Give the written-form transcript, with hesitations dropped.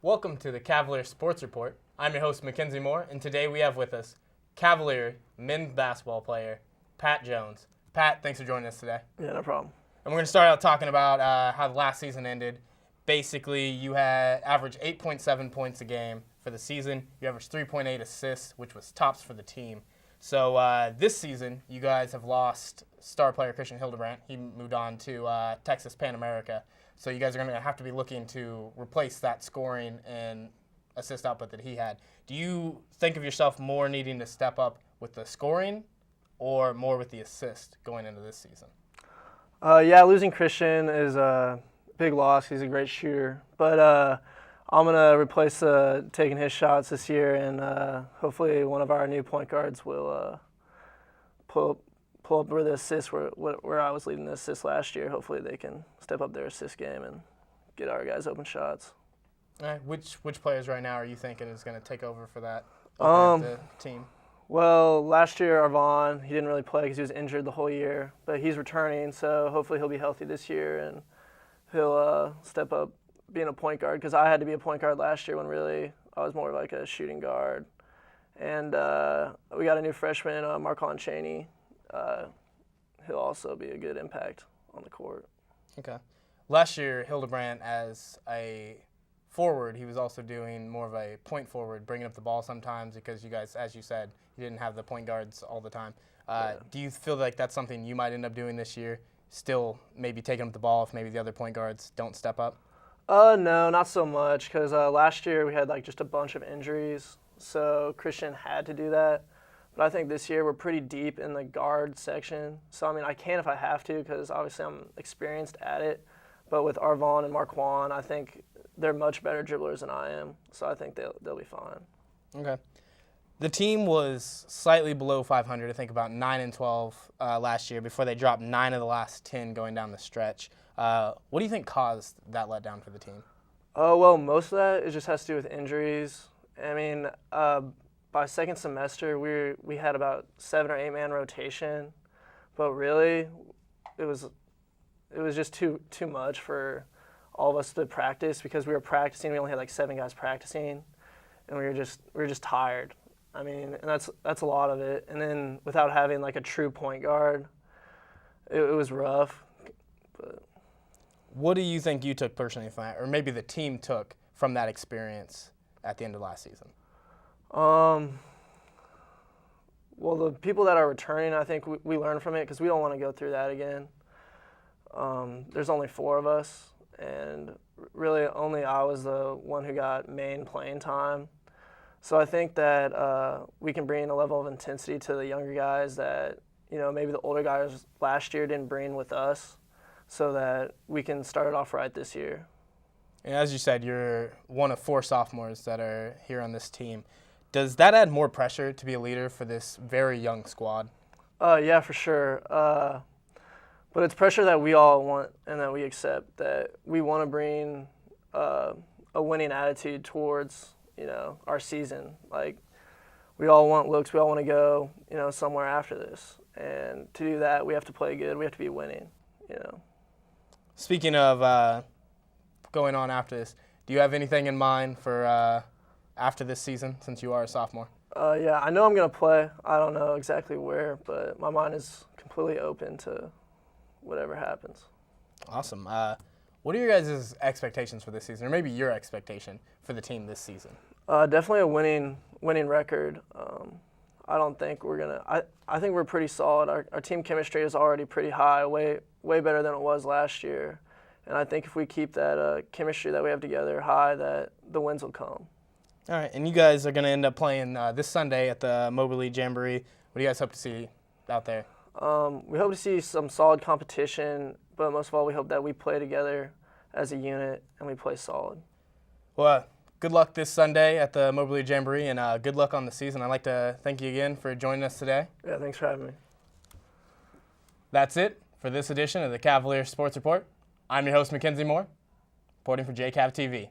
Welcome to the Cavalier Sports Report. I'm your host, Mackenzie Moore, and today we have with us Cavalier men's basketball player, Pat Jones. Pat, thanks for joining us today. Yeah, no problem. And we're going to start out talking about how the last season ended. Basically, you had averaged 8.7 points a game for the season. You averaged 3.8 assists, which was tops for the team. So this season, you guys have lost star player Christian Hildebrandt. He moved on to Texas Pan America. So you guys are going to have to be looking to replace that scoring and assist output that he had. Do you think of yourself more needing to step up with the scoring or more with the assist going into this season? Yeah, losing Christian is a big loss. He's a great shooter. But I'm going to replace taking his shots this year, and hopefully one of our new point guards will pull up where the assists where I was leading the assists last year. Hopefully they can step up their assist game and get our guys open shots. All right. Which players right now are you thinking is going to take over for that the team? Well, last year, Arvon, he didn't really play because he was injured the whole year. But he's returning, so hopefully he'll be healthy this year, and he'll step up being a point guard, because I had to be a point guard last year when really I was more like a shooting guard. And we got a new freshman, Marcon Cheney. He'll also be a good impact on the court. Okay. Last year, Hildebrandt, as a forward, he was also doing more of a point forward, bringing up the ball sometimes because you guys, as you said, you didn't have the point guards all the time. Do you feel like that's something you might end up doing this year, still maybe taking up the ball if maybe the other point guards don't step up? No, not so much, because last year we had just a bunch of injuries, so Christian had to do that. But I think this year we're pretty deep in the guard section. So, I mean, I can if I have to, because obviously I'm experienced at it. But with Arvon and Marquand, I think they're much better dribblers than I am. So I think they'll be fine. Okay. The team was slightly below 500, I think about 9-12 last year, before they dropped 9 of the last 10 going down the stretch. What do you think caused that letdown for the team? Well, most of that it just has to do with injuries. I mean, by second semester, we had about 7 or 8 man rotation, but really, it was just too much for all of us to practice, because we were practicing. We only had 7 guys practicing, and we were just tired. I mean, and that's a lot of it. And then without having a true point guard, it was rough. But what do you think you took personally from that, or maybe the team took from that experience at the end of last season? Well, the people that are returning, I think we learned from it, because we don't want to go through that again. There's only 4 of us, and really only I was the one who got main playing time. So I think that we can bring a level of intensity to the younger guys that maybe the older guys last year didn't bring with us, so that we can start it off right this year. And as you said, you're one of 4 sophomores that are here on this team. Does that add more pressure to be a leader for this very young squad? Yeah, for sure. But it's pressure that we all want and that we accept, that we want to bring a winning attitude towards our season. We all want looks. We all want to go somewhere after this. And to do that, we have to play good. We have to be winning. Speaking of going on after this, do you have anything in mind for after this season, since you are a sophomore? Yeah, I know I'm going to play. I don't know exactly where, but my mind is completely open to whatever happens. Awesome. What are your guys' expectations for this season, or maybe your expectation for the team this season? Definitely a winning record. I don't think we're gonna. I think we're pretty solid. Our team chemistry is already pretty high, way better than it was last year. And I think if we keep that chemistry that we have together high, that the wins will come. All right, and you guys are going to end up playing this Sunday at the Moberly Jamboree. What do you guys hope to see out there? We hope to see some solid competition, but most of all, we hope that we play together as a unit and we play solid. Well, good luck this Sunday at the Moberly Jamboree, and good luck on the season. I'd like to thank you again for joining us today. Yeah, thanks for having me. That's it for this edition of the Cavalier Sports Report. I'm your host, Mackenzie Moore, reporting for JCAV TV.